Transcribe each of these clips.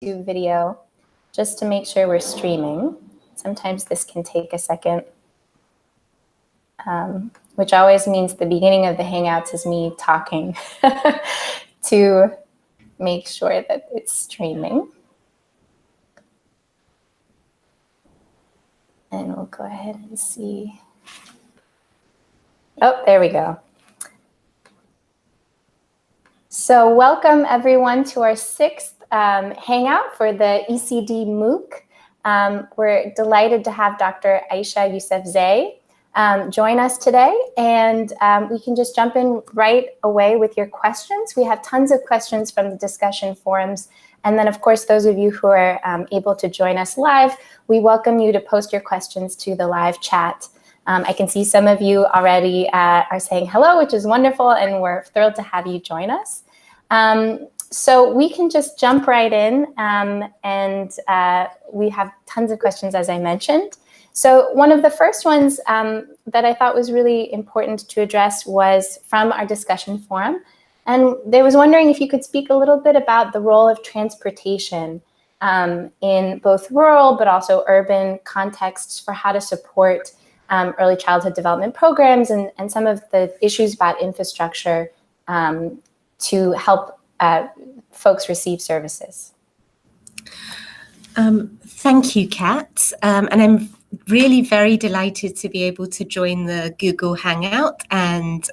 video just to make sure we're streaming. Sometimes this can take a second, which always means the beginning of the Hangouts is me talking to make sure that it's streaming. And we'll go ahead and see. Oh, there we go. So welcome everyone to our sixth Hangout for the ECD MOOC. We're delighted to have Dr. Aisha Yousafzai join us today, and we can just jump in right away with your questions. We have tons of questions from the discussion forums, and then of course those of you who are able to join us live, we welcome you to post your questions to the live chat. I can see some of you already are saying hello, which is wonderful, and we're thrilled to have you join us. So we can just jump right in, and we have tons of questions, as I mentioned. So one of the first ones that I thought was really important to address was from our discussion forum. And they was wondering if you could speak a little bit about the role of transportation in both rural but also urban contexts for how to support early childhood development programs and some of the issues about infrastructure to help folks receive services. Thank you, Kat. And I'm really very delighted to be able to join the Google Hangout and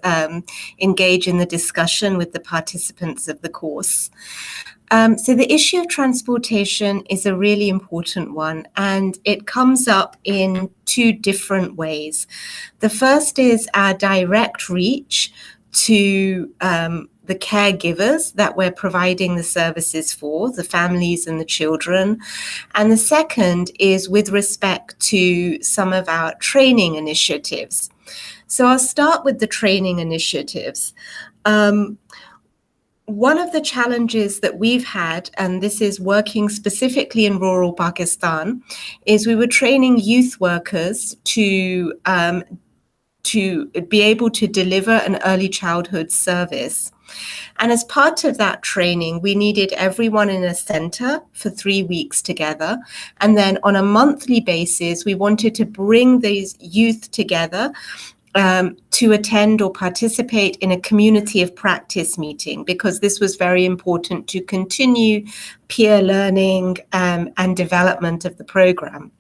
engage in the discussion with the participants of the course. So the issue of transportation is a really important one, and it comes up in two different ways. The first is our direct reach to the caregivers that we're providing the services for, the families and the children. And the second is with respect to some of our training initiatives. So I'll start with the training initiatives. One of the challenges that we've had, and this is working specifically in rural Pakistan, is we were training youth workers to be able to deliver an early childhood service. And as part of that training, we needed everyone in a center for 3 weeks together. And then on a monthly basis, we wanted to bring these youth together to attend or participate in a community of practice meeting, because this was very important to continue peer learning and development of the program.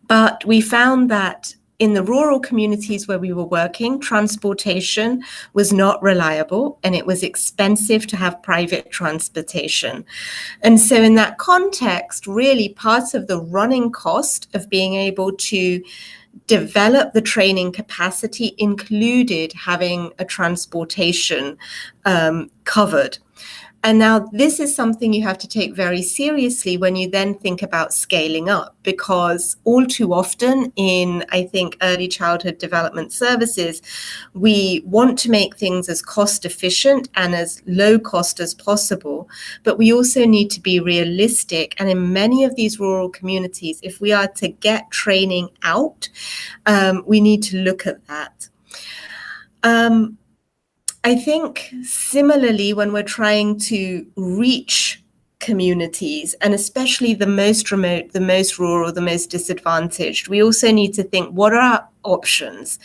But we found that in the rural communities where we were working, transportation was not reliable and it was expensive to have private transportation. And so in that context, really part of the running cost of being able to develop the training capacity included having a transportation covered. And now this is something you have to take very seriously when you then think about scaling up, because all too often in, I think, early childhood development services, we want to make things as cost efficient and as low cost as possible. But we also need to be realistic. And in many of these rural communities, if we are to get training out, we need to look at that. I think similarly, when we're trying to reach communities, and especially the most remote, the most rural, the most disadvantaged, we also need to think, what are our options?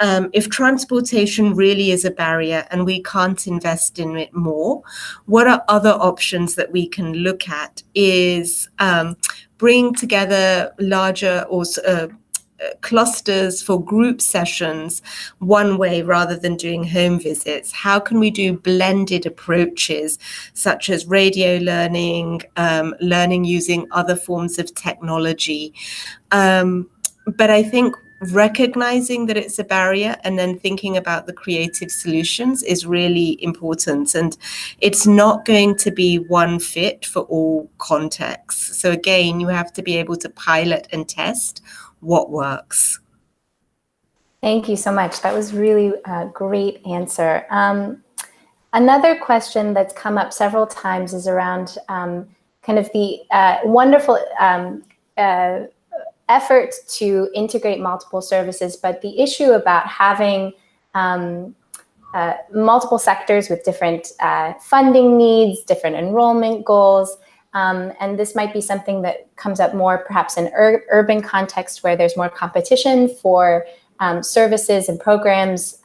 If transportation really is a barrier and we can't invest in it more, what are other options that we can look at? Is bring together larger or clusters for group sessions one way rather than doing home visits? How can we do blended approaches such as radio learning, learning using other forms of technology? But I think recognizing that it's a barrier and then thinking about the creative solutions is really important. And it's not going to be one fit for all contexts. So again, you have to be able to pilot and test what works. Thank you so much. That was really a great answer. Another question that's come up several times is around kind of the wonderful effort to integrate multiple services, but the issue about having multiple sectors with different funding needs, different enrollment goals, And this might be something that comes up more perhaps in urban context where there's more competition for services and programs.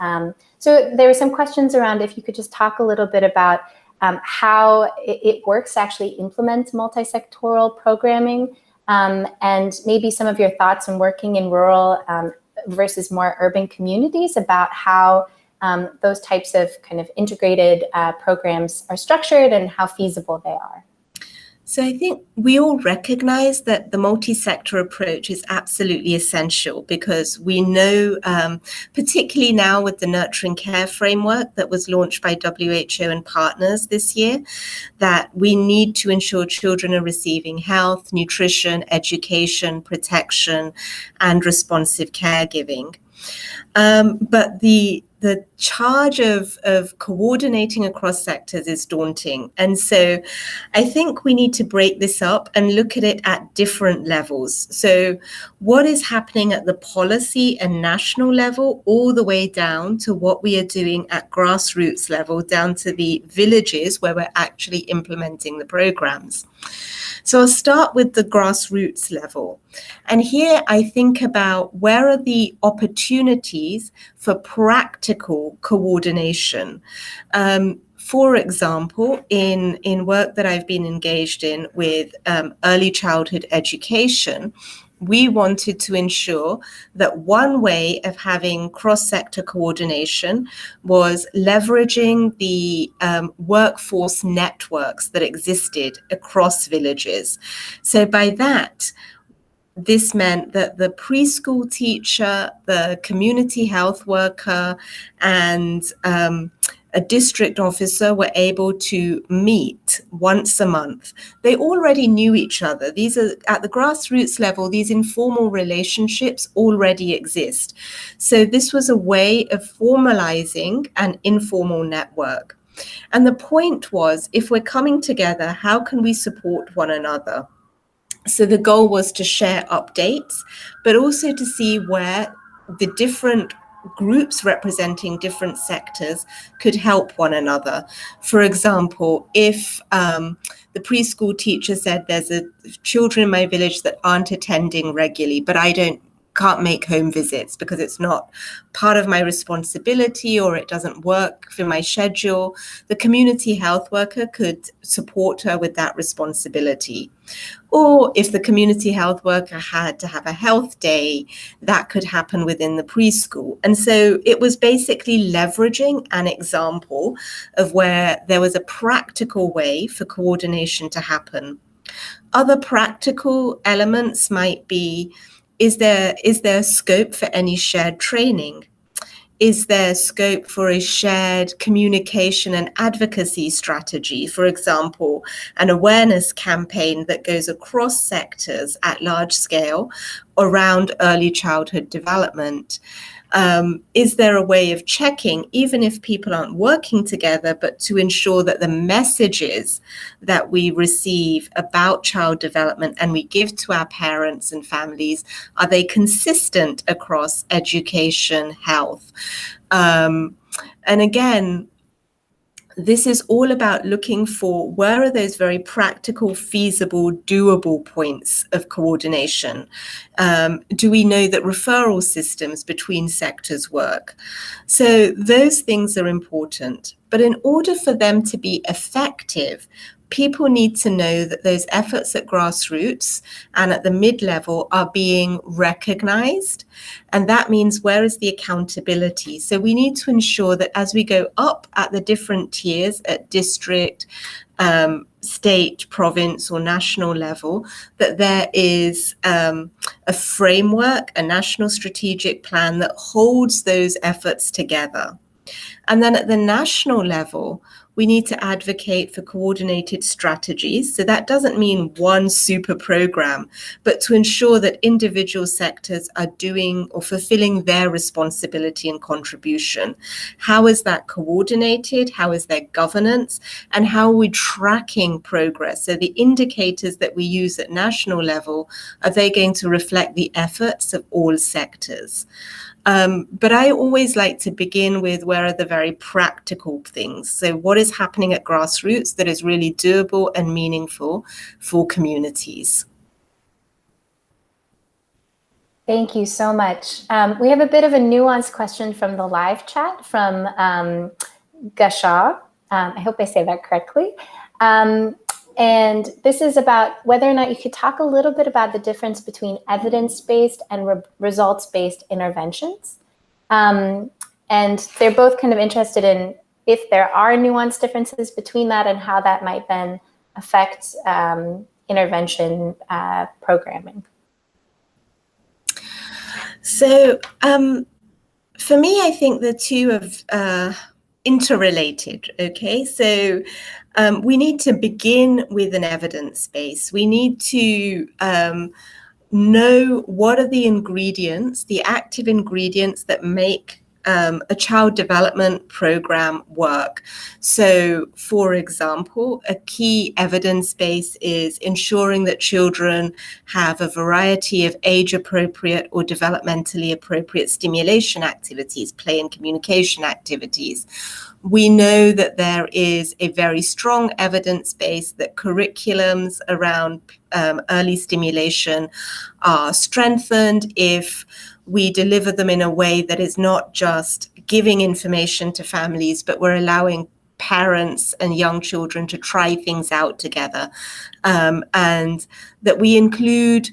So there were some questions around if you could just talk a little bit about how it works to actually implement multi-sectoral programming, and maybe some of your thoughts on working in rural versus more urban communities about how those types of kind of integrated programs are structured and how feasible they are. So I think we all recognize that the multi-sector approach is absolutely essential because we know, particularly now with the nurturing care framework that was launched by WHO and partners this year, that we need to ensure children are receiving health, nutrition, education, protection, and responsive caregiving. But the charge of coordinating across sectors is daunting. And so I think we need to break this up and look at it at different levels. So what is happening at the policy and national level, all the way down to what we are doing at grassroots level, down to the villages where we're actually implementing the programs. So I'll start with the grassroots level. And here I think about where are the opportunities for practical coordination. For example, in work that I've been engaged in with early childhood education, we wanted to ensure that one way of having cross-sector coordination was leveraging the workforce networks that existed across villages. So by that, this meant that the preschool teacher, the community health worker, and a district officer were able to meet once a month. They already knew each other. These are at the grassroots level, these informal relationships already exist. So this was a way of formalizing an informal network. And the point was, if we're coming together, how can we support one another? So the goal was to share updates, but also to see where the different groups representing different sectors could help one another. For example, if the preschool teacher said there's children in my village that aren't attending regularly, but I can't make home visits because it's not part of my responsibility or it doesn't work for my schedule, the community health worker could support her with that responsibility. Or if the community health worker had to have a health day, that could happen within the preschool. And so it was basically leveraging an example of where there was a practical way for coordination to happen. Other practical elements might be, is there scope for any shared training? Is there scope for a shared communication and advocacy strategy? For example, an awareness campaign that goes across sectors at large scale around early childhood development. Is there a way of checking, even if people aren't working together, but to ensure that the messages that we receive about child development and we give to our parents and families, are they consistent across education, health? And again, this is all about looking for where are those very practical, feasible, doable points of coordination. Do we know that referral systems between sectors work? So those things are important. But in order for them to be effective, people need to know that those efforts at grassroots and at the mid-level are being recognized. And that means, where is the accountability? So we need to ensure that as we go up at the different tiers at district, state, province, or national level, that there is a framework, a national strategic plan that holds those efforts together. And then at the national level, we need to advocate for coordinated strategies. So that doesn't mean one super program, but to ensure that individual sectors are doing or fulfilling their responsibility and contribution. How is that coordinated? How is there governance? And how are we tracking progress? So the indicators that we use at national level, are they going to reflect the efforts of all sectors? But I always like to begin with where are the very practical things. So what is happening at grassroots that is really doable and meaningful for communities? Thank you so much. We have a bit of a nuanced question from the live chat from Gashaw. I hope I say that correctly. And this is about whether or not you could talk a little bit about the difference between evidence-based and results-based interventions. And they're both kind of interested in if there are nuanced differences between that and how that might then affect intervention programming. So for me, I think the two are interrelated, okay? So we need to begin with an evidence base. We need to know what are the ingredients, the active ingredients that make a child development program work. So, for example, a key evidence base is ensuring that children have a variety of age-appropriate or developmentally appropriate stimulation activities, play and communication activities. We know that there is a very strong evidence base that curriculums around early stimulation are strengthened if we deliver them in a way that is not just giving information to families, but we're allowing parents and young children to try things out together, and that we include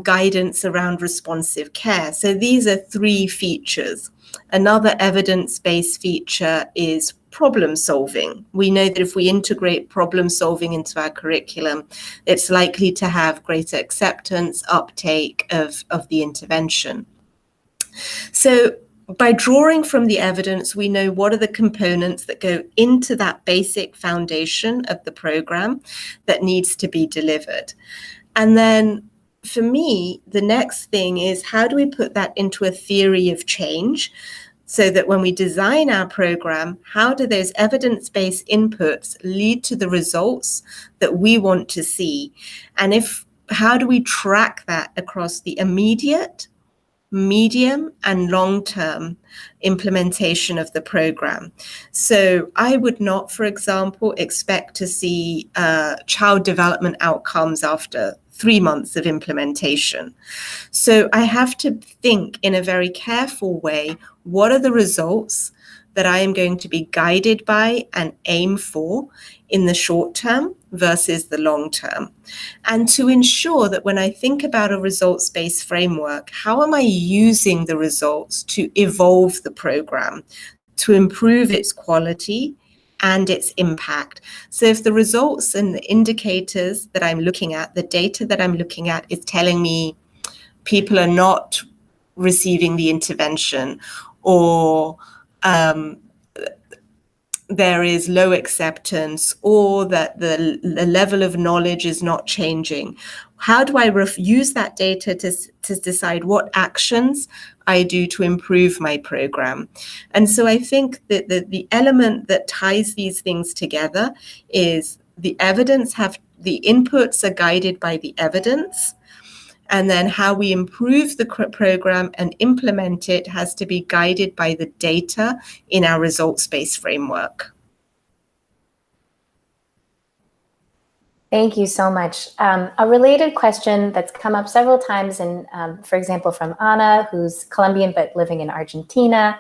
guidance around responsive care. So these are three features. Another evidence-based feature is problem solving. We know that if we integrate problem solving into our curriculum, it's likely to have greater acceptance, uptake of the intervention. So by drawing from the evidence, we know what are the components that go into that basic foundation of the program that needs to be delivered. And then for me, the next thing is how do we put that into a theory of change so that when we design our program, how do those evidence-based inputs lead to the results that we want to see? And how do we track that across the immediate, medium and long-term implementation of the program? So I would not, for example, expect to see child development outcomes after 3 months of implementation. So I have to think in a very careful way, what are the results that I am going to be guided by and aim for in the short term versus the long term? And to ensure that when I think about a results-based framework, how am I using the results to evolve the program, to improve its quality and its impact? So if the results and the indicators that I'm looking at, the data that I'm looking at is telling me people are not receiving the intervention, or there is low acceptance, or that the level of knowledge is not changing, how do I use that data to decide what actions I do to improve my program? And so I think that the element that ties these things together is the inputs are guided by the evidence, and then how we improve the program and implement it has to be guided by the data in our results-based framework. Thank you so much. A related question that's come up several times, and for example, from Anna, who's Colombian but living in Argentina,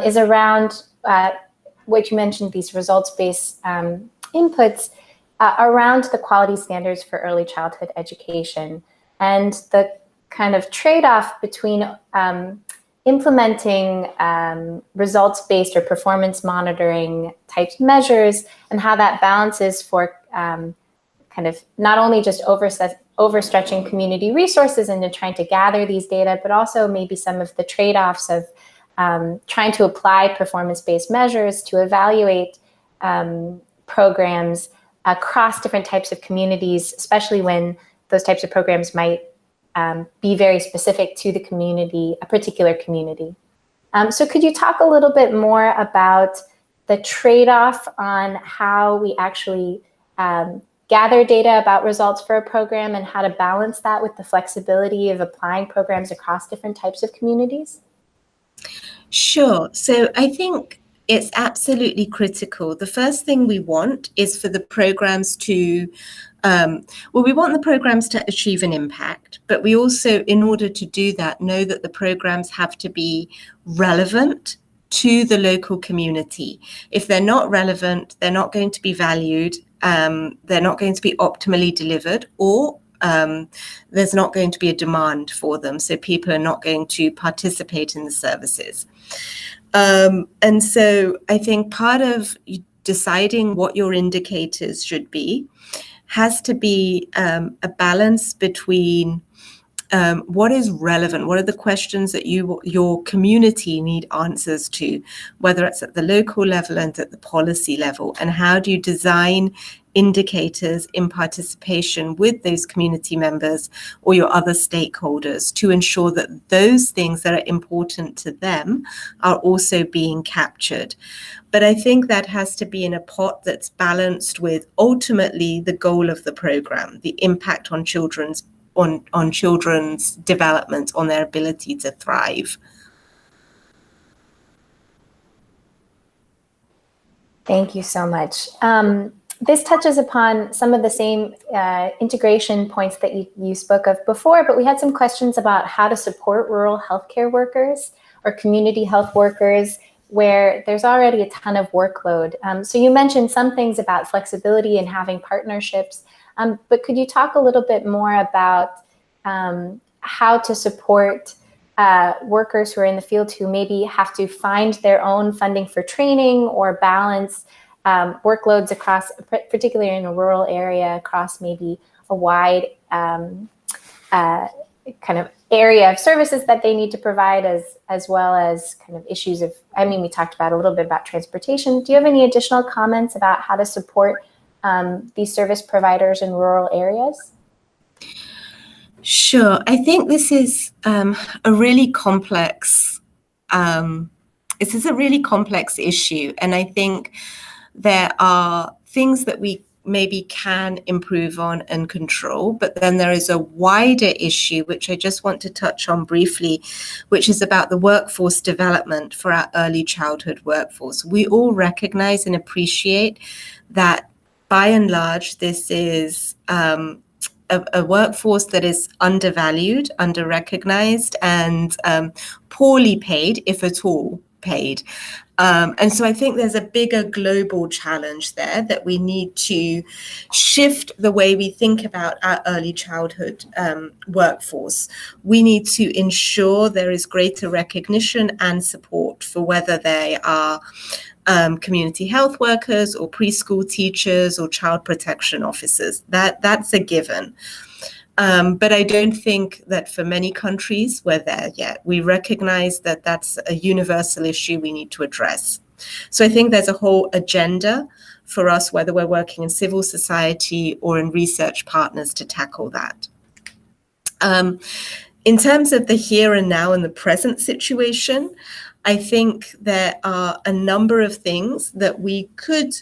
is around what you mentioned, these results-based inputs around the quality standards for early childhood education, and the kind of trade-off between implementing results-based or performance monitoring type measures, and how that balances for kind of not only just overstretching community resources into trying to gather these data, but also maybe some of the trade-offs of trying to apply performance-based measures to evaluate programs across different types of communities, especially when those types of programs might be very specific to the community, a particular community. So could you talk a little bit more about the trade-off on how we actually gather data about results for a program and how to balance that with the flexibility of applying programs across different types of communities? Sure. So I think it's absolutely critical. The first thing we want is for the programs to, we want the programs to achieve an impact, but we also, in order to do that, know that the programs have to be relevant to the local community. If they're not relevant, they're not going to be valued, they're not going to be optimally delivered, or there's not going to be a demand for them. So people are not going to participate in the services. And so I think part of deciding what your indicators should be has to be a balance between what is relevant, what are the questions that your community need answers to, whether it's at the local level and at the policy level, and how do you design indicators in participation with those community members or your other stakeholders to ensure that those things that are important to them are also being captured. But I think that has to be in a pot that's balanced with ultimately the goal of the program, the impact on children's development, on their ability to thrive. Thank you so much. This touches upon some of the same integration points that you spoke of before, but we had some questions about how to support rural healthcare workers or community health workers where there's already a ton of workload. So you mentioned some things about flexibility and having partnerships, but could you talk a little bit more about how to support workers who are in the field who maybe have to find their own funding for training or balance workloads across, particularly in a rural area, across maybe a wide kind of area of services that they need to provide, as well as kind of issues of, I mean, we talked about a little bit about transportation. Do you have any additional comments about how to support these service providers in rural areas? Sure. I think this is a really complex, issue. And I think there are things that we maybe can improve on and control, but then there is a wider issue, which I just want to touch on briefly, which is about the workforce development for our early childhood workforce. We all recognize and appreciate that by and large, this is a workforce that is undervalued, under-recognized, and poorly paid, if at all paid. And so I think there's a bigger global challenge there that we need to shift the way we think about our early childhood workforce. We need to ensure there is greater recognition and support for whether they are community health workers or preschool teachers or child protection officers. That's a given. But I don't think that for many countries we're there yet. We recognize that that's a universal issue we need to address. So I think there's a whole agenda for us, whether we're working in civil society or in research partners, to tackle that. In terms of the here and now and the present situation, I think there are a number of things that we could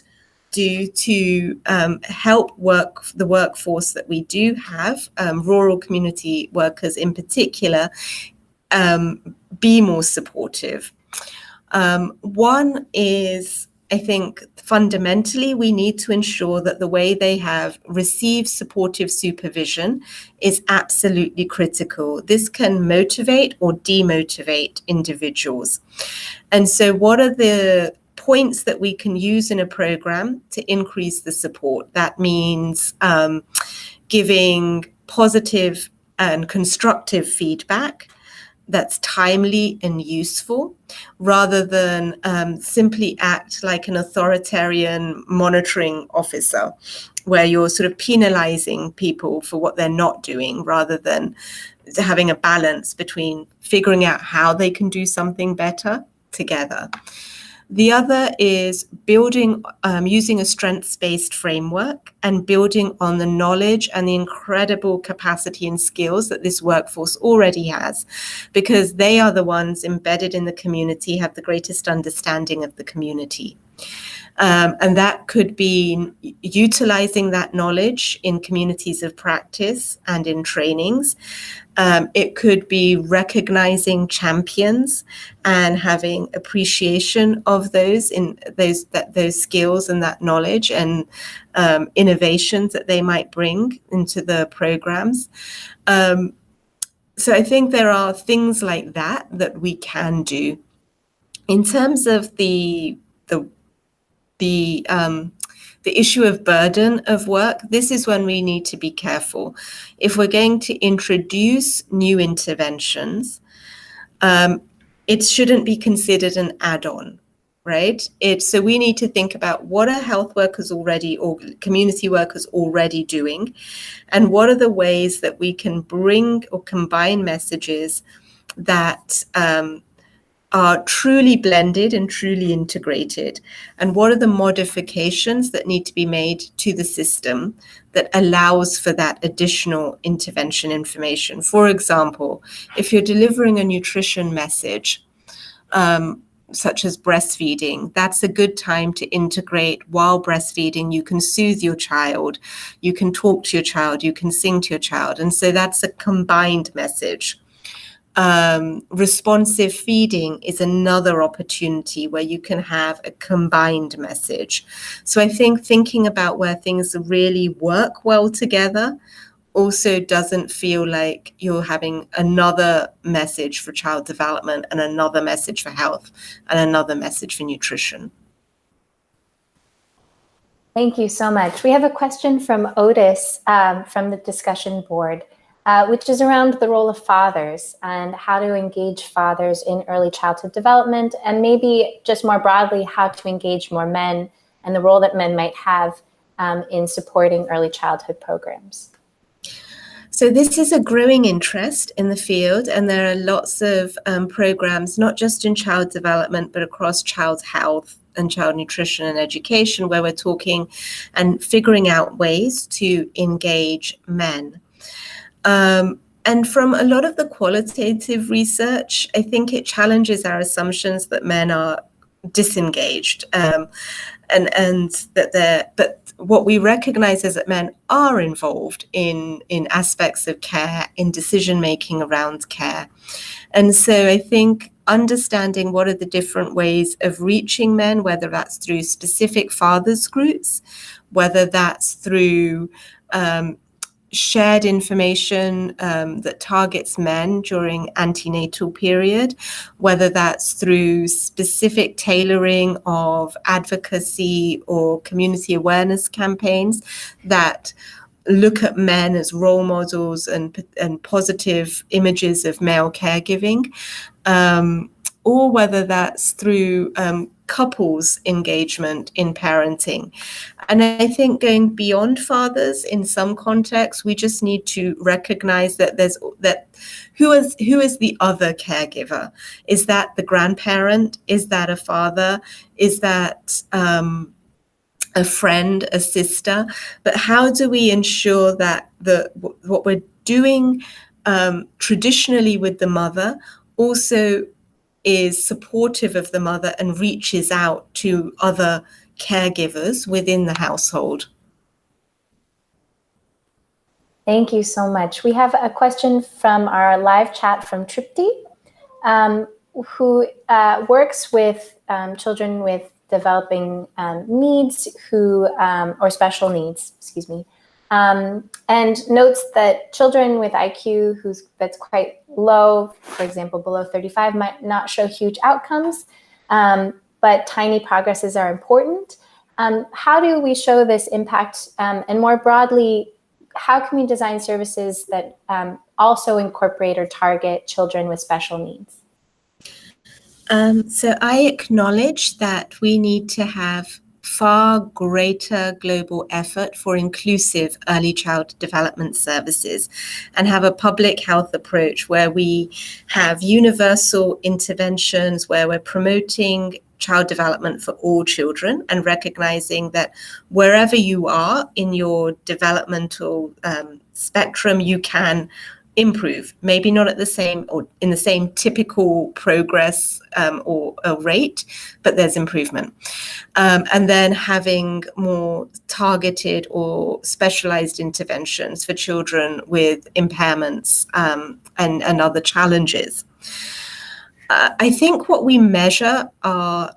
do to help the workforce that we do have, rural community workers in particular, be more supportive. One is, I think, fundamentally, we need to ensure that the way they have received supportive supervision is absolutely critical. This can motivate or demotivate individuals. And so what are the points that we can use in a program to increase the support? That means giving positive and constructive feedback that's timely and useful, rather than simply act like an authoritarian monitoring officer, where you're sort of penalizing people for what they're not doing, rather than having a balance between figuring out how they can do something better together. The other is building, using a strengths-based framework and building on the knowledge and the incredible capacity and skills that this workforce already has, because they are the ones embedded in the community, have the greatest understanding of the community. And that could be utilizing that knowledge in communities of practice and in trainings. It could be recognizing champions and having appreciation of those skills and that knowledge and innovations that they might bring into the programs. So I think there are things like that we can do. In terms of the issue of burden of work, this is when we need to be careful. If we're going to introduce new interventions, it shouldn't be considered an add-on, right? So we need to think about what are health workers already or community workers already doing, and what are the ways that we can bring or combine messages that are truly blended and truly integrated, and what are the modifications that need to be made to the system that allows for that additional intervention information. For example, if you're delivering a nutrition message, such as breastfeeding, that's a good time to integrate while breastfeeding. You can soothe your child, you can talk to your child, you can sing to your child. And so that's a combined message. Responsive feeding is another opportunity where you can have a combined message. So I think thinking about where things really work well together also doesn't feel like you're having another message for child development and another message for health and another message for nutrition. Thank you so much. We have a question from Otis from the discussion board, which is around the role of fathers and how to engage fathers in early childhood development, and maybe just more broadly, how to engage more men and the role that men might have in supporting early childhood programs. So this is a growing interest in the field, and there are lots of programs, not just in child development, but across child health and child nutrition and education, where we're talking and figuring out ways to engage men. And from a lot of the qualitative research, I think it challenges our assumptions that men are disengaged, and that but what we recognize is that men are involved in aspects of care, in decision making around care. And so I think understanding what are the different ways of reaching men, whether that's through specific fathers groups, whether that's through shared information that targets men during antenatal period, whether that's through specific tailoring of advocacy or community awareness campaigns that look at men as role models and positive images of male caregiving, or whether that's through couples engagement in parenting. And I think going beyond fathers in some contexts, we just need to recognize that who is the other caregiver? Is that the grandparent? Is that a father? Is that a friend, a sister? But how do we ensure that what we're doing traditionally with the mother also is supportive of the mother and reaches out to other caregivers within the household? Thank you so much. We have a question from our live chat from Tripti, who works with children with developing needs or special needs, excuse me, and notes that children with IQ that's quite low, for example, below 35, might not show huge outcomes, but tiny progresses are important. How do we show this impact? And more broadly, how can we design services that also incorporate or target children with special needs? So I acknowledge that we need to have far greater global effort for inclusive early child development services and have a public health approach where we have universal interventions, where we're promoting child development for all children and recognizing that wherever you are in your developmental spectrum, you can improve, maybe not at the same or in the same typical progress or rate, but there's improvement. And then having more targeted or specialized interventions for children with impairments and other challenges. I think what we measure are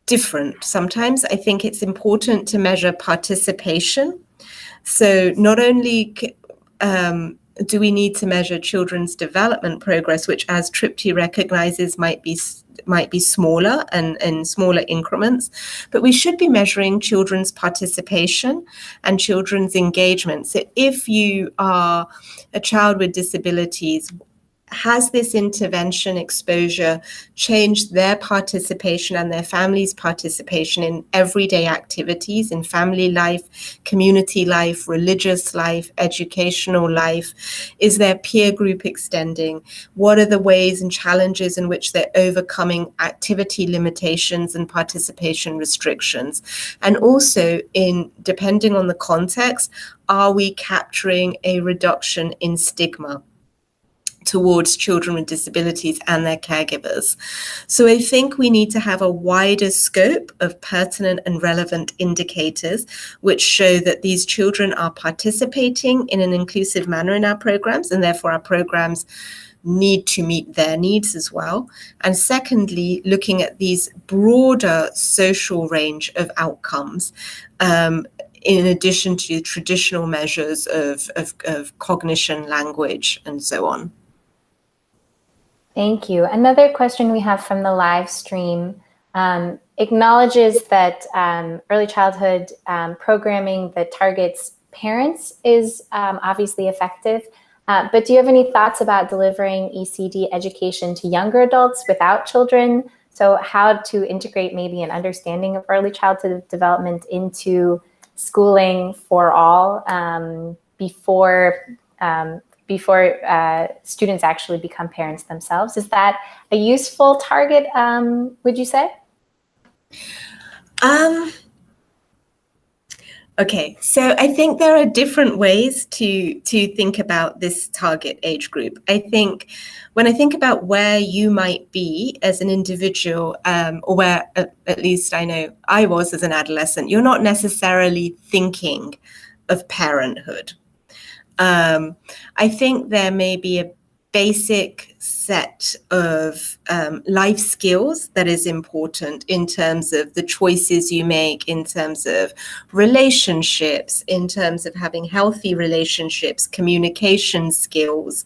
different. Sometimes I think it's important to measure participation. So not only do we need to measure children's development progress, which, as Tripti recognizes, might be smaller and in smaller increments, but we should be measuring children's participation and children's engagement. So if you are a child with disabilities, has this intervention exposure changed their participation and their family's participation in everyday activities, in family life, community life, religious life, educational life? Is their peer group extending? What are the ways and challenges in which they're overcoming activity limitations and participation restrictions? And also, depending on the context, are we capturing a reduction in stigma towards children with disabilities and their caregivers? So I think we need to have a wider scope of pertinent and relevant indicators which show that these children are participating in an inclusive manner in our programs, and therefore our programs need to meet their needs as well. And secondly, looking at these broader social range of outcomes, in addition to traditional measures of cognition, language, and so on. Thank you. Another question we have from the live stream acknowledges that early childhood programming that targets parents is obviously effective, but do you have any thoughts about delivering ECD education to younger adults without children? So how to integrate maybe an understanding of early childhood development into schooling for all before students actually become parents themselves? Is that a useful target, would you say? Okay, so I think there are different ways to think about this target age group. I think when I think about where you might be as an individual, or where at least I know I was as an adolescent, you're not necessarily thinking of parenthood. I think there may be a basic set of life skills that is important in terms of the choices you make, in terms of relationships, in terms of having healthy relationships, communication skills,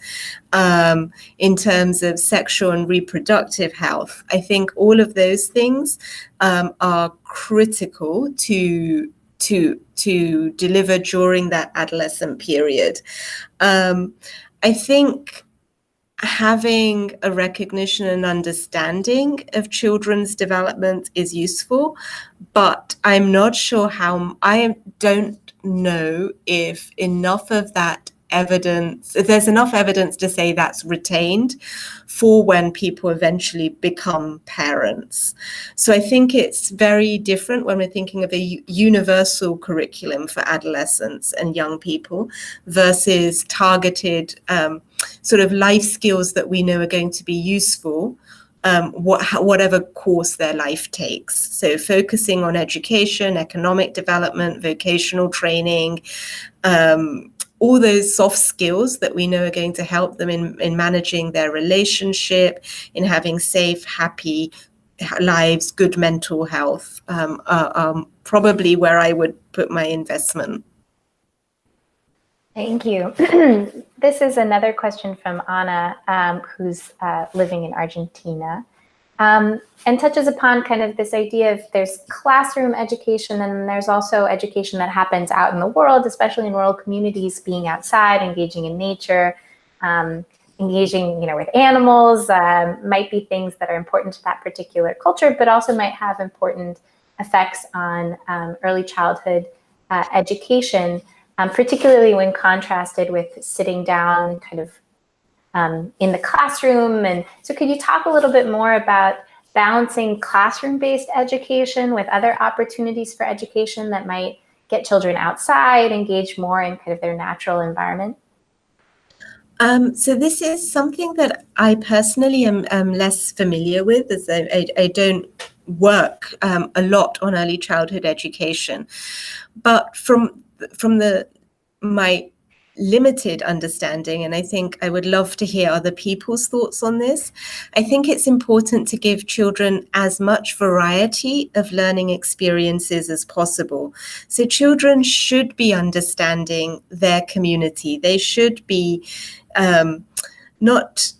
in terms of sexual and reproductive health. I think all of those things are critical to deliver during that adolescent period. I think having a recognition and understanding of children's development is useful, but I'm not sure how. I don't know if enough of that evidence, if there's enough evidence to say that's retained for when people eventually become parents. So I think it's very different when we're thinking of a universal curriculum for adolescents and young people versus targeted sort of life skills that we know are going to be useful whatever course their life takes. So focusing on education, economic development, vocational training, all those soft skills that we know are going to help them in managing their relationship, in having safe, happy lives, good mental health, are probably where I would put my investment. Thank you. This is another question from Anna, who's living in Argentina, and touches upon kind of this idea of there's classroom education and there's also education that happens out in the world, especially in rural communities, being outside, engaging in nature, engaging, with animals, might be things that are important to that particular culture, but also might have important effects on early childhood education. Particularly when contrasted with sitting down kind of in the classroom. And so could you talk a little bit more about balancing classroom-based education with other opportunities for education that might get children outside, engage more in kind of their natural environment? So this is something that I personally am less familiar with, as I don't work a lot on early childhood education. But from my limited understanding, and I think I would love to hear other people's thoughts on this, I think it's important to give children as much variety of learning experiences as possible. So children should be understanding their community. They should be not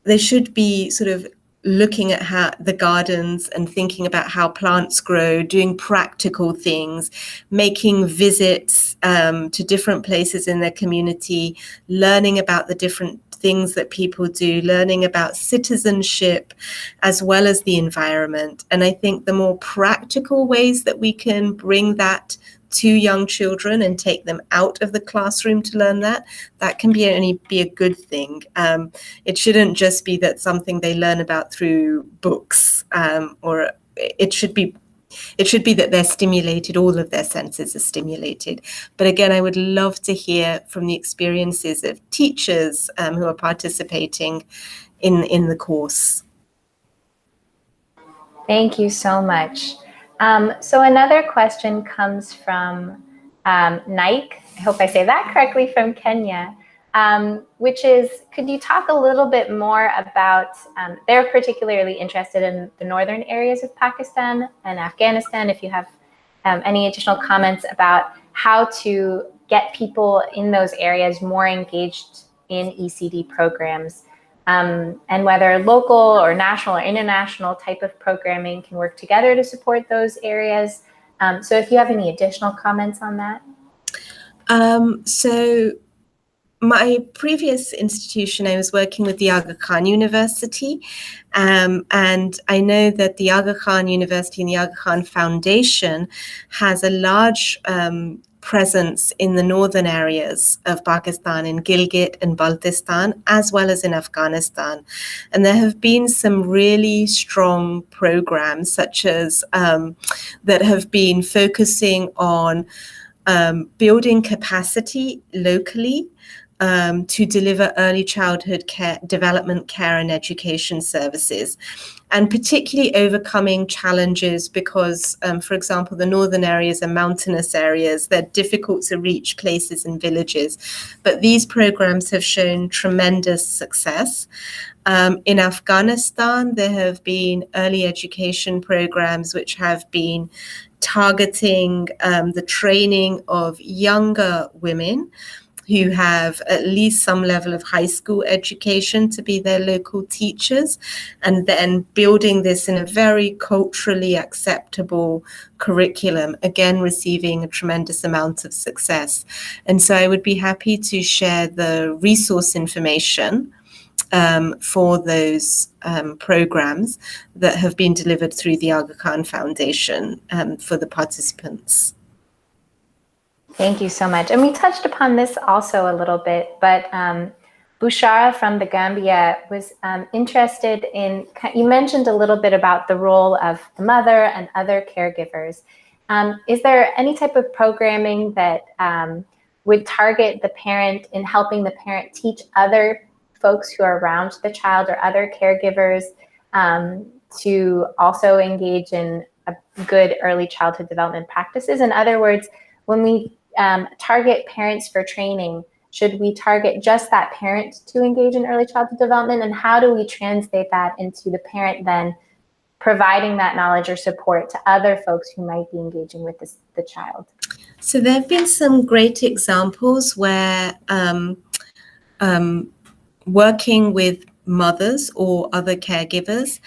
they should be sort of looking at how the gardens and thinking about how plants grow, doing practical things, making visits to different places in their community, learning about the different things that people do, learning about citizenship as well as the environment. And I think the more practical ways that we can bring that to young children and take them out of the classroom to learn that can only be a good thing. It shouldn't just be that something they learn about through books, or it should be that they're stimulated, all of their senses are stimulated. But again, I would love to hear from the experiences of teachers who are participating in the course. Thank you so much. So another question comes from Nike, I hope I say that correctly, from Kenya, which is, could you talk a little bit more about, they're particularly interested in the northern areas of Pakistan and Afghanistan, if you have any additional comments about how to get people in those areas more engaged in ECD programs, and whether local or national or international type of programming can work together to support those areas. So if you have any additional comments on that. So my previous institution, I was working with the Aga Khan University, and I know that the Aga Khan University and the Aga Khan Foundation has a large presence in the northern areas of Pakistan, in Gilgit and Baltistan, as well as in Afghanistan. And there have been some really strong programs, such as that have been focusing on building capacity locally to deliver early childhood care, development care and education services, and particularly overcoming challenges because, for example, the northern areas are mountainous areas. They're difficult to reach places and villages, but these programs have shown tremendous success. In Afghanistan, there have been early education programs which have been targeting the training of younger women who have at least some level of high school education to be their local teachers, and then building this in a very culturally acceptable curriculum, again, receiving a tremendous amount of success. And so I would be happy to share the resource information for those programs that have been delivered through the Aga Khan Foundation for the participants. Thank you so much. And we touched upon this also a little bit, but Bushara from the Gambia was interested in, you mentioned a little bit about the role of the mother and other caregivers. Is there any type of programming that would target the parent in helping the parent teach other folks who are around the child or other caregivers to also engage in a good early childhood development practices? In other words, when we target parents for training, should we target just that parent to engage in early childhood development? And how do we translate that into the parent then providing that knowledge or support to other folks who might be engaging with the child? So there have been some great examples where working with mothers or other caregivers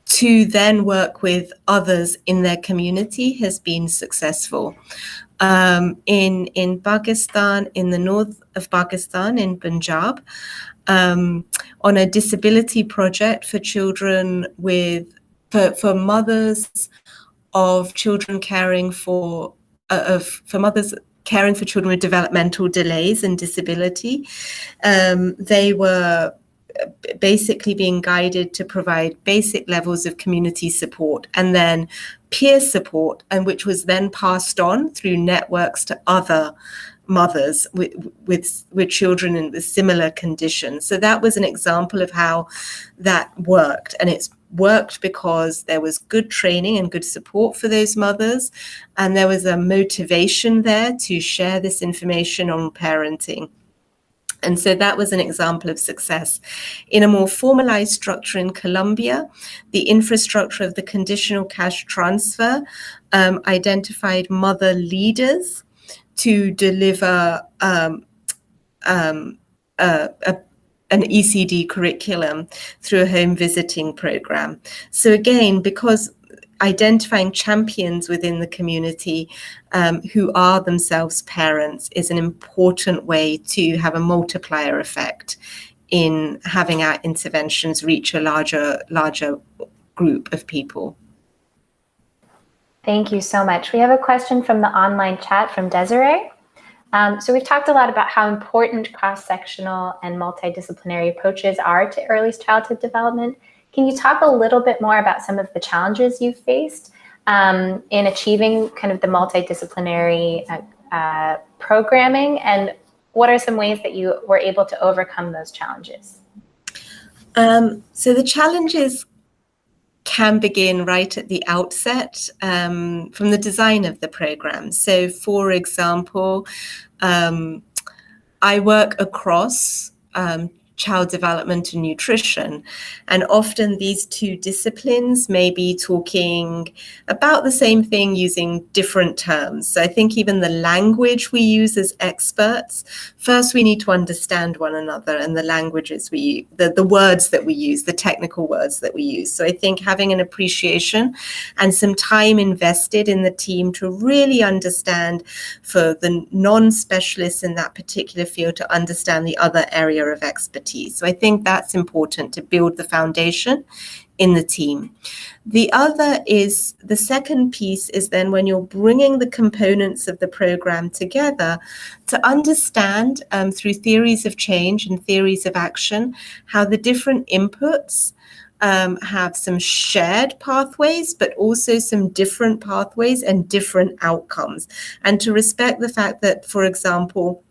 to then work with others in their community has been successful. In Pakistan, in the north of Pakistan, in Punjab, on a disability project for children for mothers of children caring for mothers caring for children with developmental delays and disability. They were basically being guided to provide basic levels of community support and then peer support, and which was then passed on through networks to other mothers with children in similar conditions. So that was an example of how that worked, and it's worked because there was good training and good support for those mothers, and there was a motivation there to share this information on parenting. And so that was an example of success. In a more formalized structure in Colombia, the infrastructure of the conditional cash transfer identified mother leaders to deliver an ECD curriculum through a home visiting program. So again, because identifying champions within the community who are themselves parents is an important way to have a multiplier effect in having our interventions reach a larger group of people. Thank you so much. We have a question from the online chat from Desiree. So we've talked a lot about how important cross-sectional and multidisciplinary approaches are to early childhood development. Can you talk a little bit more about some of the challenges you've faced in achieving kind of the multidisciplinary programming, and what are some ways that you were able to overcome those challenges? So the challenges can begin right at the outset from the design of the program. So, for example, I work across child development and nutrition, and often these two disciplines may be talking about the same thing using different terms. So I think even the language we use as experts, first we need to understand one another and the languages the words that we use, the technical words that we use. So I think having an appreciation and some time invested in the team to really understand, for the non-specialists in that particular field, to understand the other area of expertise. So I think that's important to build the foundation in the team. The second piece is then when you're bringing the components of the program together to understand through theories of change and theories of action how the different inputs have some shared pathways, but also some different pathways and different outcomes. And to respect the fact that, for example,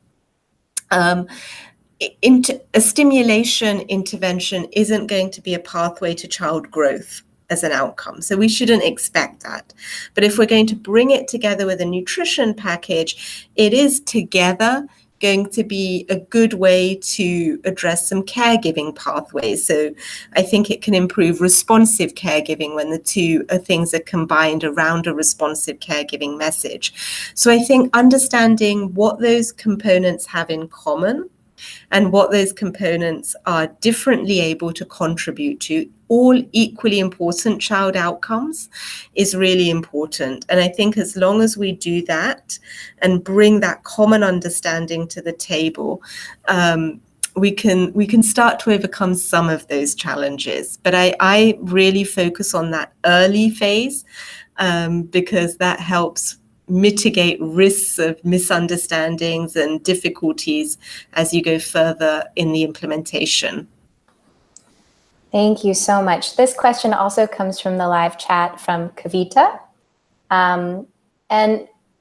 a stimulation intervention isn't going to be a pathway to child growth as an outcome. So we shouldn't expect that. But if we're going to bring it together with a nutrition package, it is together going to be a good way to address some caregiving pathways. So I think it can improve responsive caregiving when the two things are combined around a responsive caregiving message. So I think understanding what those components have in common and what those components are differently able to contribute to all equally important child outcomes is really important. And I think as long as we do that and bring that common understanding to the table, we can start to overcome some of those challenges. But I really focus on that early phase because that helps mitigate risks of misunderstandings and difficulties as you go further in the implementation. Thank you so much. This question also comes from the live chat from Kavita. And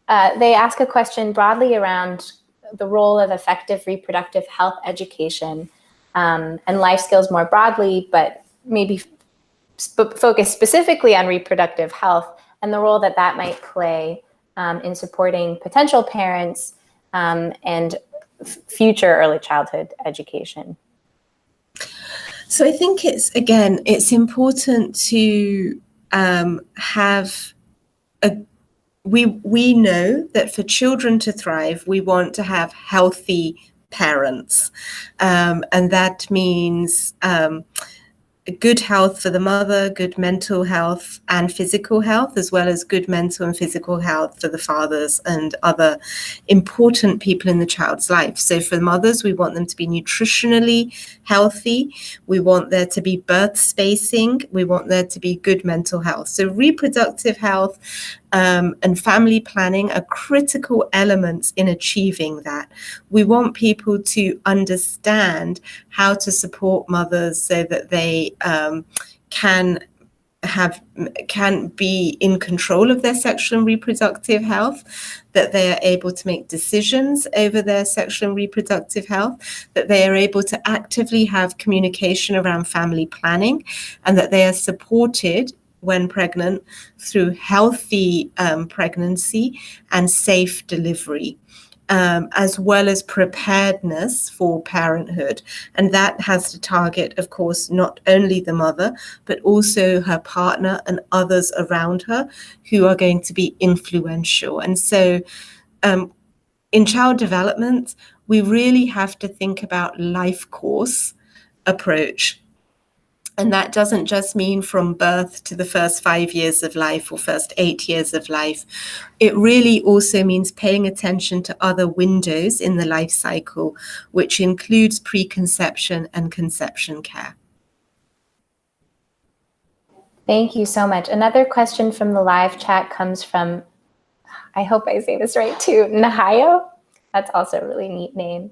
they ask a question broadly around the role of effective reproductive health education and life skills more broadly, but maybe focus specifically on reproductive health and the role that that might play in supporting potential parents and future early childhood education. So I think it's important to have we know that for children to thrive, we want to have healthy parents, and that means good health for the mother, good mental health and physical health, as well as good mental and physical health for the fathers and other important people in the child's life. So for mothers, we want them to be nutritionally healthy. We want there to be birth spacing. We want there to be good mental health. So reproductive health and family planning are critical elements in achieving that. We want people to understand how to support mothers so that they can can be in control of their sexual and reproductive health, that they are able to make decisions over their sexual and reproductive health, that they are able to actively have communication around family planning, and that they are supported when pregnant through healthy pregnancy and safe delivery. As well as preparedness for parenthood. And that has to target, of course, not only the mother, but also her partner and others around her who are going to be influential. And so in child development, we really have to think about life course approach. And that doesn't just mean from birth to the first 5 years of life or first 8 years of life. It really also means paying attention to other windows in the life cycle, which includes preconception and conception care. Thank you so much. Another question from the live chat comes from, I hope I say this right too, Nahayo. That's also a really neat name.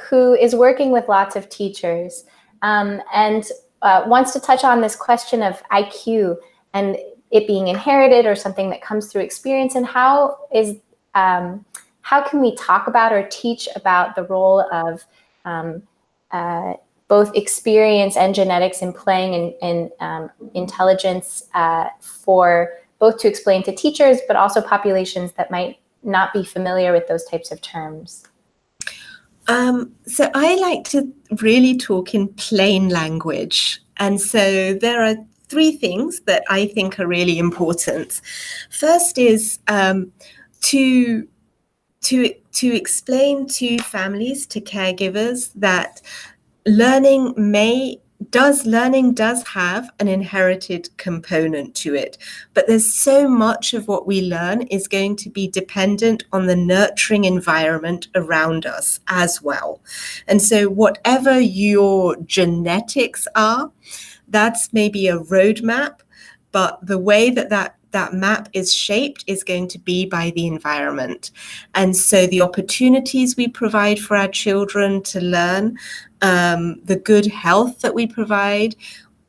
Who is working with lots of teachers and wants to touch on this question of IQ and it being inherited or something that comes through experience, and how can we talk about or teach about the role of both experience and genetics in playing in intelligence for both to explain to teachers, but also populations that might not be familiar with those types of terms? So I like to really talk in plain language. And so there are 3 things that I think are really important. First is to explain to families, to caregivers, that learning does have an inherited component to it, but there's so much of what we learn is going to be dependent on the nurturing environment around us as well. And so whatever your genetics are, that's maybe a roadmap, but the way that map is shaped is going to be by the environment. And so the opportunities we provide for our children to learn, the good health that we provide,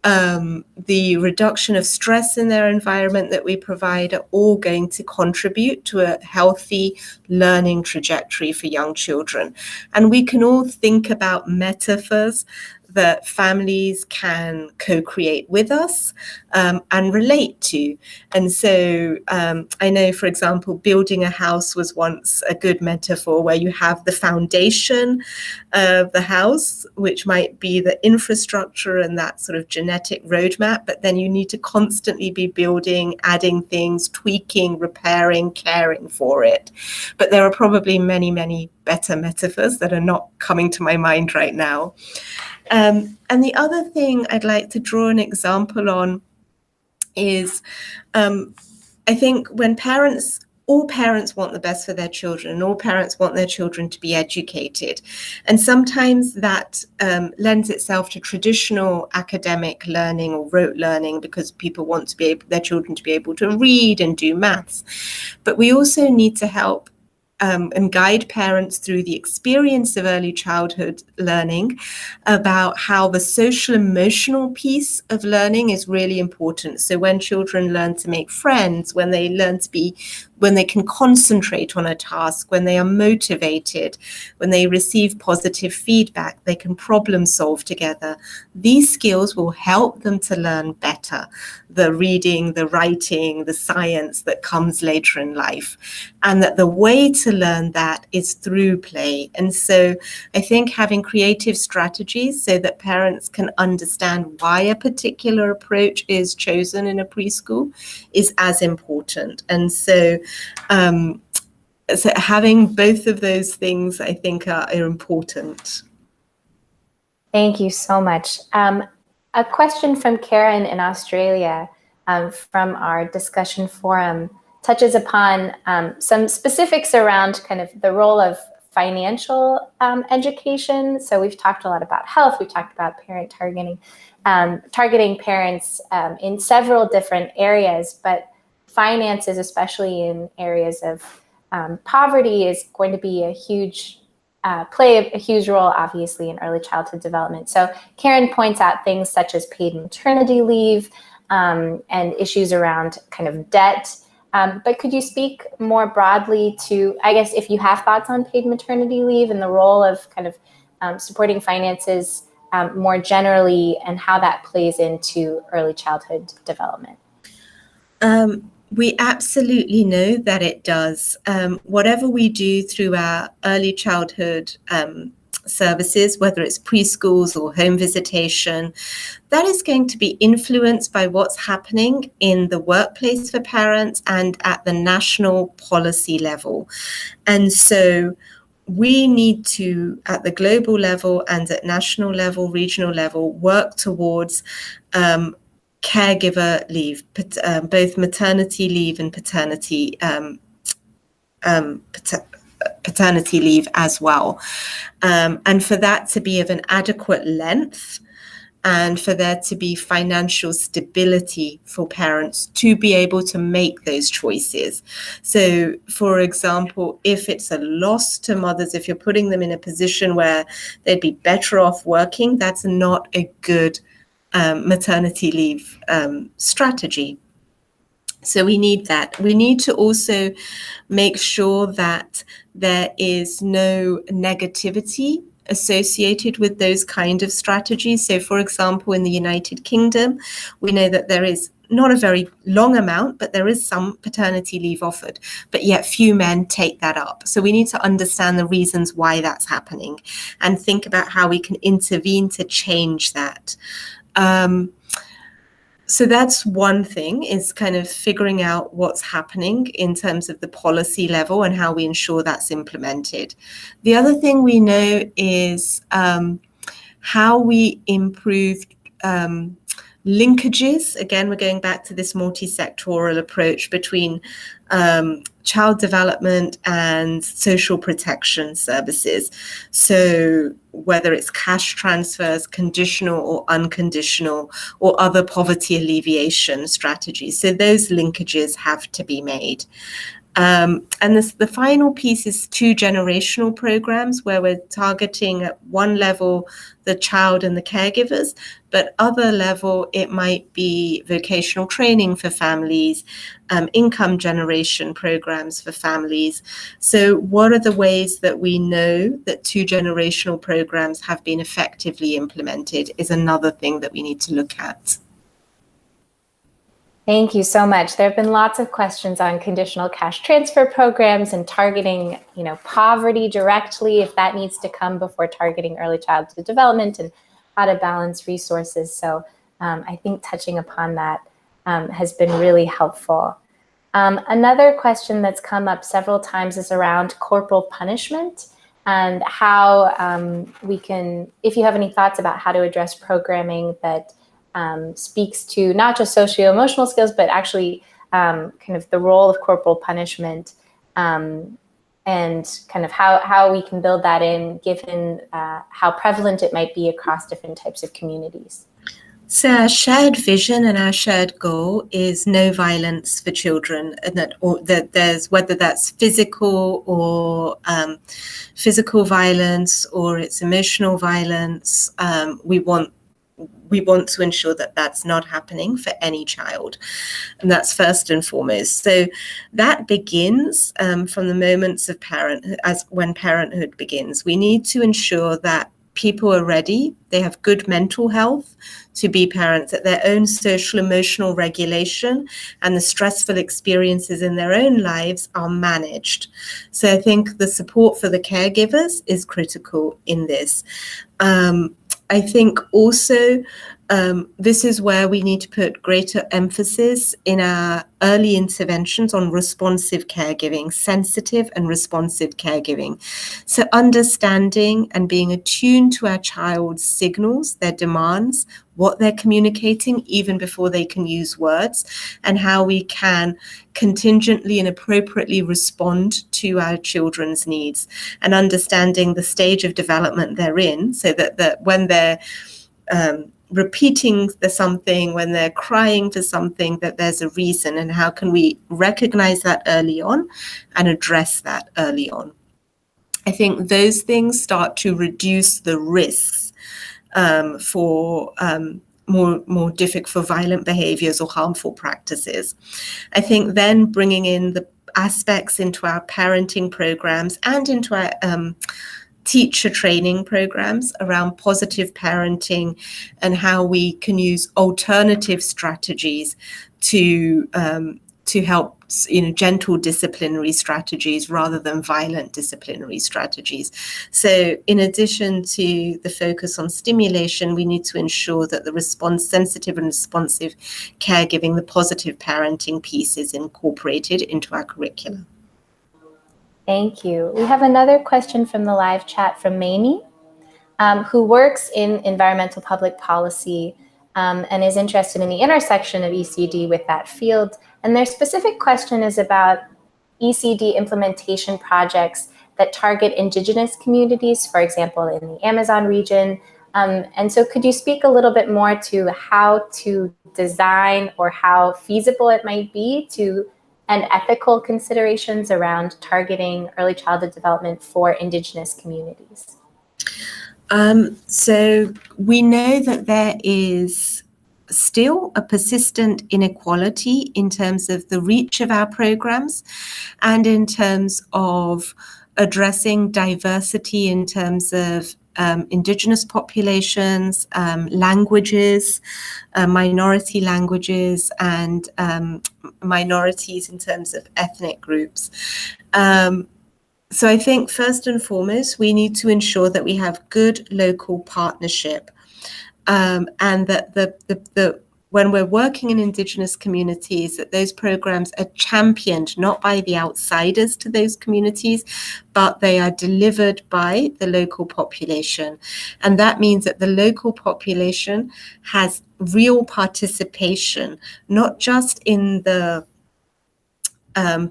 the reduction of stress in their environment that we provide are all going to contribute to a healthy learning trajectory for young children. And we can all think about metaphors that families can co-create with us and relate to. And so I know, for example, building a house was once a good metaphor, where you have the foundation of the house, which might be the infrastructure and that sort of genetic roadmap, but then you need to constantly be building, adding things, tweaking, repairing, caring for it. But there are probably many, many better metaphors that are not coming to my mind right now. And the other thing I'd like to draw an example on is I think when all parents want the best for their children, and all parents want their children to be educated. And sometimes that lends itself to traditional academic learning or rote learning, because people want their children to be able to read and do maths. But we also need to help and guide parents through the experience of early childhood learning, about how the social emotional piece of learning is really important. So when children learn to make friends, when they can concentrate on a task, when they are motivated, when they receive positive feedback, they can problem solve together. These skills will help them to learn better, the reading, the writing, the science that comes later in life. And that the way to learn that is through play. And so I think having creative strategies so that parents can understand why a particular approach is chosen in a preschool is as important. And so having both of those things, I think, are important. Thank you so much. A question from Karen in Australia from our discussion forum touches upon some specifics around kind of the role of financial education. So we've talked a lot about health, we've talked about parent targeting parents in several different areas, but finances, especially in areas of poverty, is going to be play a huge role, obviously, in early childhood development. So Karen points out things such as paid maternity leave, and issues around kind of debt. But could you speak more broadly to, I guess, if you have thoughts on paid maternity leave and the role of kind of supporting finances more generally, and how that plays into early childhood development? We absolutely know that it does. Whatever we do through our early childhood services, whether it's preschools or home visitation, that is going to be influenced by what's happening in the workplace for parents and at the national policy level. And so we need to, at the global level and at national level, regional level, work towards caregiver leave, both maternity leave and paternity leave as well. And for that to be of an adequate length, and for there to be financial stability for parents to be able to make those choices. So, for example, if it's a loss to mothers, if you're putting them in a position where they'd be better off working, that's not a good maternity leave strategy. So we need that. We need to also make sure that there is no negativity associated with those kind of strategies. So, for example, in the United Kingdom, we know that there is not a very long amount, but there is some paternity leave offered, but yet few men take that up. So we need to understand the reasons why that's happening and think about how we can intervene to change that. So that's one thing, is kind of figuring out what's happening in terms of the policy level and how we ensure that's implemented. The other thing we know is how we improve linkages. Again, we're going back to this multi-sectoral approach between child development and social protection services. So whether it's cash transfers, conditional or unconditional, or other poverty alleviation strategies. So those linkages have to be made. And the final piece is 2 generational programs, where we're targeting at one level the child and the caregivers, but other level it might be vocational training for families, income generation programs for families. So what are the ways that we know that 2 generational programs have been effectively implemented is another thing that we need to look at. Thank you so much. There have been lots of questions on conditional cash transfer programs and targeting, poverty directly, if that needs to come before targeting early childhood development, and how to balance resources. So I think touching upon that has been really helpful. Another question that's come up several times is around corporal punishment and how we can, if you have any thoughts about how to address programming that speaks to not just socio-emotional skills, but actually kind of the role of corporal punishment, and kind of how we can build that in, given how prevalent it might be across different types of communities. So our shared vision and our shared goal is no violence for children, and that there's, whether that's physical or physical violence or it's emotional violence, we want to ensure that that's not happening for any child. And that's first and foremost. So that begins from the moments of parenthood, as when parenthood begins. We need to ensure that people are ready, they have good mental health to be parents, that their own social emotional regulation and the stressful experiences in their own lives are managed. So I think the support for the caregivers is critical in this. I think also this is where we need to put greater emphasis in our early interventions on responsive caregiving, sensitive and responsive caregiving. So understanding and being attuned to our child's signals, their demands, what they're communicating even before they can use words, and how we can contingently and appropriately respond to our children's needs, and understanding the stage of development they're in, so that when they're repeating something, when they're crying for something, that there's a reason, and how can we recognize that early on and address that early on. I think those things start to reduce the risks for more difficult for violent behaviors or harmful practices. I think then bringing in the aspects into our parenting programs and into our teacher training programs around positive parenting and how we can use alternative strategies to help, gentle disciplinary strategies rather than violent disciplinary strategies. So in addition to the focus on stimulation, we need to ensure that the sensitive and responsive caregiving, the positive parenting piece, is incorporated into our curriculum. Thank you. We have another question from the live chat from Mamie, who works in environmental public policy and is interested in the intersection of ECD with that field. And their specific question is about ECD implementation projects that target indigenous communities, for example, in the Amazon region. And so could you speak a little bit more to how to design or how feasible it might be and ethical considerations around targeting early childhood development for indigenous communities? So we know that there is still a persistent inequality in terms of the reach of our programs and in terms of addressing diversity in terms of indigenous populations, languages, minority languages, and minorities in terms of ethnic groups. So I think first and foremost, we need to ensure that we have good local partnership, and that when we're working in indigenous communities, that those programs are championed not by the outsiders to those communities, but they are delivered by the local population. And that means that the local population has real participation, not just in the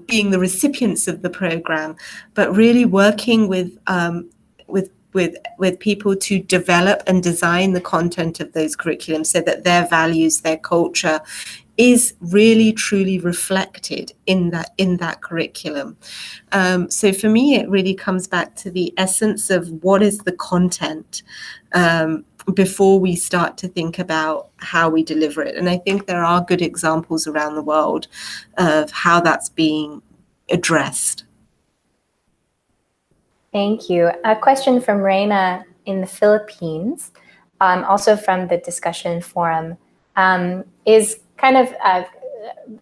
being the recipients of the program, but really working with people to develop and design the content of those curriculums so that their values, their culture is really truly reflected in that curriculum. So for me, it really comes back to the essence of what is the content before we start to think about how we deliver it. And I think there are good examples around the world of how that's being addressed. Thank you. A question from Reina in the Philippines, also from the discussion forum, is kind of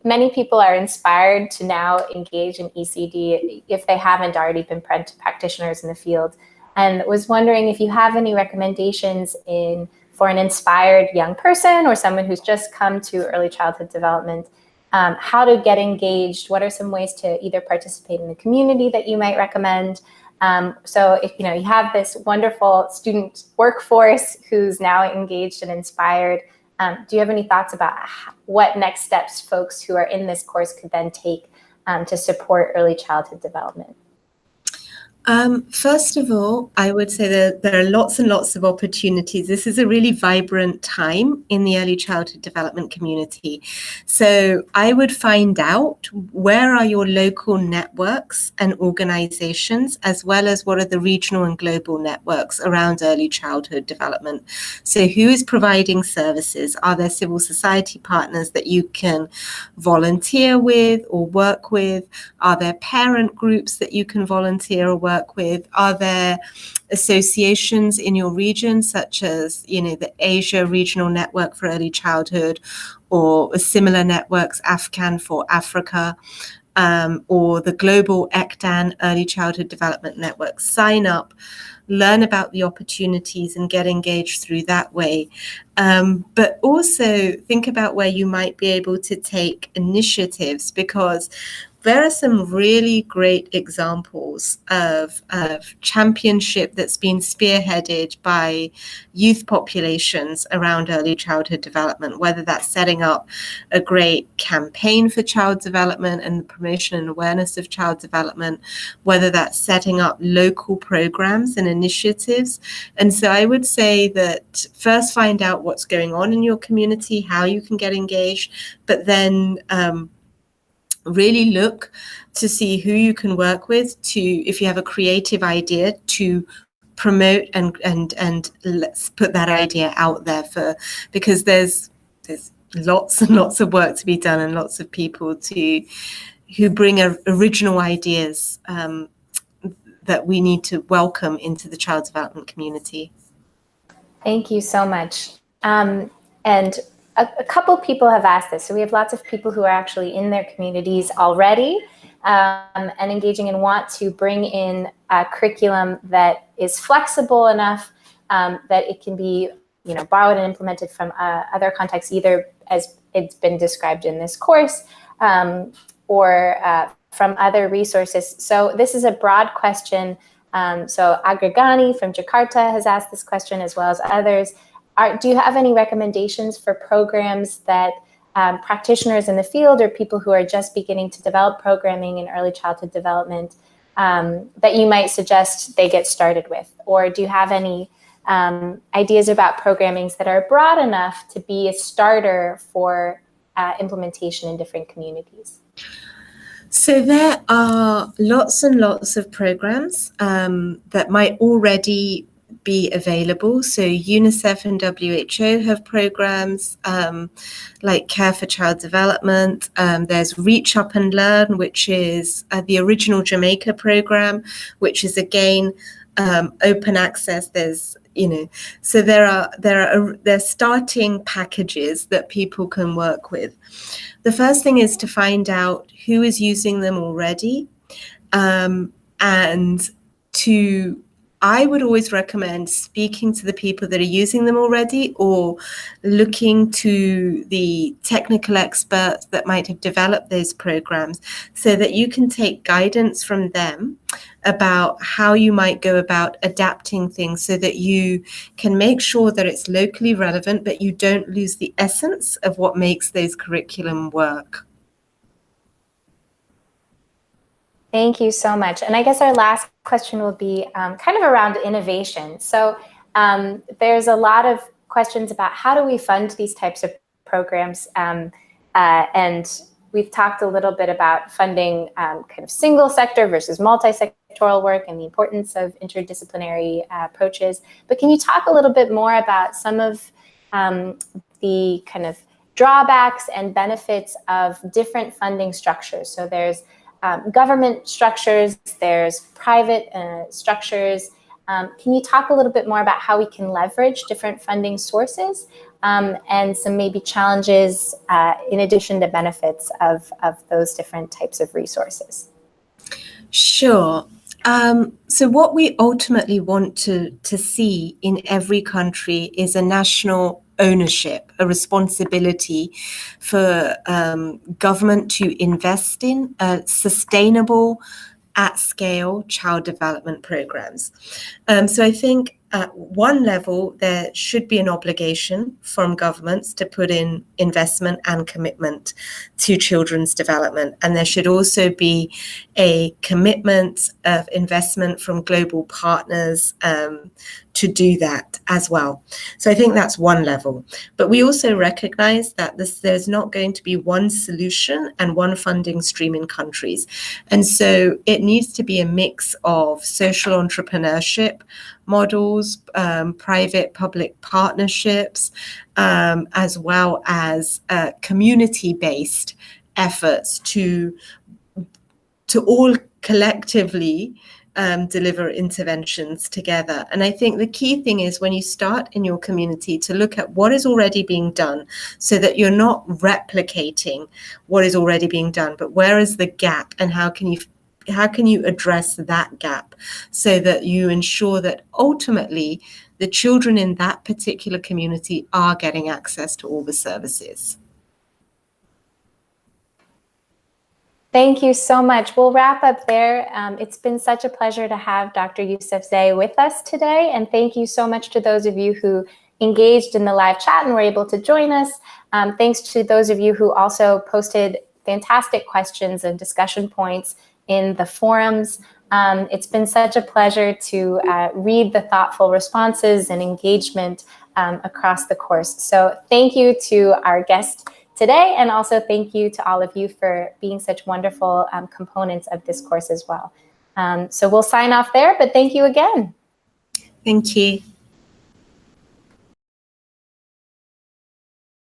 many people are inspired to now engage in ECD if they haven't already been practitioners in the field, and was wondering if you have any recommendations for an inspired young person or someone who's just come to early childhood development, how to get engaged. What are some ways to either participate in the community that you might recommend? So if you have this wonderful student workforce who's now engaged and inspired, do you have any thoughts about what next steps folks who are in this course could then take to support early childhood development? First of all, I would say that there are lots and lots of opportunities. This is a really vibrant time in the early childhood development community. So I would find out where are your local networks and organizations, as well as what are the regional and global networks around early childhood development. So who is providing services? Are there civil society partners that you can volunteer with or work with? Are there parent groups that you can volunteer or work with? Are there associations in your region, such as the Asia Regional Network for Early Childhood, or similar networks, AFCAN for Africa, or the global ECDAN Early Childhood Development Network? Sign up, learn about the opportunities, and get engaged through that way. But also think about where you might be able to take initiatives, because there are some really great examples of championship that's been spearheaded by youth populations around early childhood development, whether that's setting up a great campaign for child development and the promotion and awareness of child development, whether that's setting up local programs and initiatives. And so I would say that first find out what's going on in your community, how you can get engaged, but then really look to see who you can work with if you have a creative idea, to promote and let's put that idea out there because there's lots and lots of work to be done and lots of people who bring original ideas that we need to welcome into the child development community. Thank you so much. And a couple people have asked this. So we have lots of people who are actually in their communities already and engaging and want to bring in a curriculum that is flexible enough that it can be, borrowed and implemented from other contexts, either as it's been described in this course or from other resources. So this is a broad question. So Agregani from Jakarta has asked this question, as well as others. Do you have any recommendations for programs that practitioners in the field or people who are just beginning to develop programming in early childhood development that you might suggest they get started with? Or do you have any ideas about programmings that are broad enough to be a starter for implementation in different communities? So there are lots and lots of programs that might already be available. So UNICEF and WHO have programs like Care for Child Development. There's Reach Up and Learn, which is the original Jamaica program, which is again open access. There's so there's starting packages that people can work with. The first thing is to find out who is using them already, and I would always recommend speaking to the people that are using them already, or looking to the technical experts that might have developed those programs, so that you can take guidance from them about how you might go about adapting things so that you can make sure that it's locally relevant, but you don't lose the essence of what makes those curriculum work. Thank you so much. And I guess our last question will be kind of around innovation. So there's a lot of questions about how do we fund these types of programs, and we've talked a little bit about funding kind of single sector versus multi-sectoral work and the importance of interdisciplinary approaches. But can you talk a little bit more about some of the kind of drawbacks and benefits of different funding structures? So there's government structures, there's private structures. Can you talk a little bit more about how we can leverage different funding sources and some maybe challenges in addition to benefits of those different types of resources? Sure. So what we ultimately want to see in every country is a national ownership, a responsibility for government to invest in sustainable, at-scale child development programs. So I think at one level, there should be an obligation from governments to put in investment and commitment to children's development. And there should also be a commitment of investment from global partners to do that as well. So I think that's one level. But we also recognize that there's not going to be one solution and one funding stream in countries. And so it needs to be a mix of social entrepreneurship models, private-public partnerships, as well as community-based efforts to all collectively deliver interventions together. And I think the key thing is when you start in your community to look at what is already being done so that you're not replicating what is already being done, but where is the gap and how can you address that gap so that you ensure that ultimately the children in that particular community are getting access to all the services. Thank you so much. We'll wrap up there. It's been such a pleasure to have Dr. Yousafzai with us today. And thank you so much to those of you who engaged in the live chat and were able to join us. Thanks to those of you who also posted fantastic questions and discussion points in the forums. It's been such a pleasure to read the thoughtful responses and engagement across the course. So thank you to our guest today, and also thank you to all of you for being such wonderful components of this course as well. So we'll sign off there, but thank you again. Thank you.